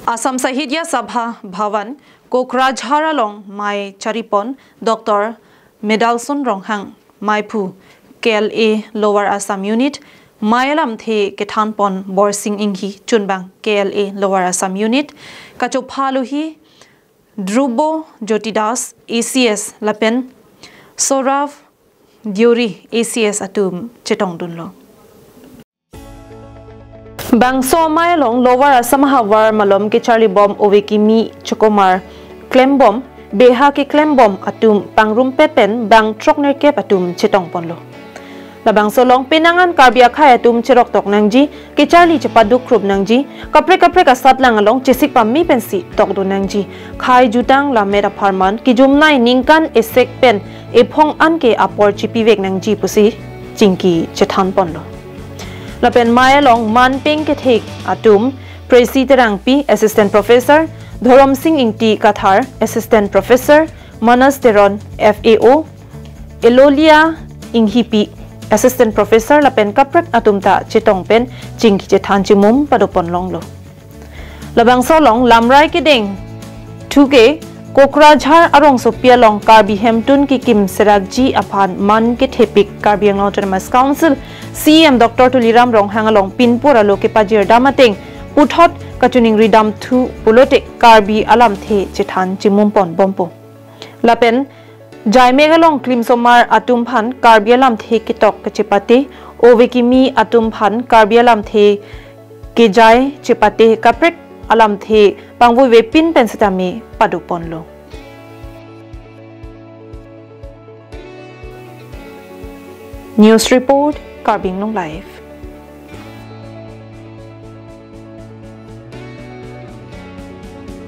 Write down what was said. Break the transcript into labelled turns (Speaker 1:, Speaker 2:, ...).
Speaker 1: Assam Sahitya Sabha Bhavan Kokrajhara long Mai Charipon Dr. Medalson Ronghang Maipu KLA Lower Assam Unit Mayalam The Ketanpon Borsing Inghi Chunbang KLA Lower Assam Unit Kachophaluhi Drubo Jotidas ACS Lapen Sorav Diori ACS Atum Chetong Dunlo Bangso Mayalong Lower Assam Hawar Malom ke Charlie Bomb Ovekimi Chokomar Klem Bomb Beha ke Klem Bomb Atum Pangrum Pepen Bang Trokner ke Atum Chetong Ponlo Labang Solong Penangan Karbi Akai Atum Cherok Tok Nangji ke Charlie Cepaduk Krub Nangji Kapre Kasat Lang Along Cesik Pami Pensi Tok Do Nangji Khai Jutang Lammet Apartment ki Jumnai ningkan esek pen Ephong An ke Apor Chipivek Nangji Pusi Jingki Chetan Ponlo Lapen Maya Long Man Ping Kethek Atum President P Assistant Professor Dhorom Singh Ingti Kathar Assistant Professor Manas Teron FAO Elolia Inghipi Assistant Professor Lapen Kaprak Atumta Chetong Pen Jingki Chetan Chimum Padopon Longlo Labang Solong Lamrai Kideng Tuge Kokrajhar Arong Sopia Long Karbi Hemtun ki Kim Seragji Apan Man ke Thepik Karbi Autonomous Council CM Dr. Tuliram Rong Hangalong Pinpura Loke Pajir Damateng Puthot Kachuning Ridam Thu Pulotek Karbi Alam The Chetan Chimumpon Bompo Lapen Jai Megalong Klim Somar Atum Phan Karbi Alam The Kitok Kechepate Ovekimi Atum Phan Karbi Alam The Kejai Chepate Kaprek Alam The Pangvu Vepin Pensatami Paduponlo News Report Karbing Long Live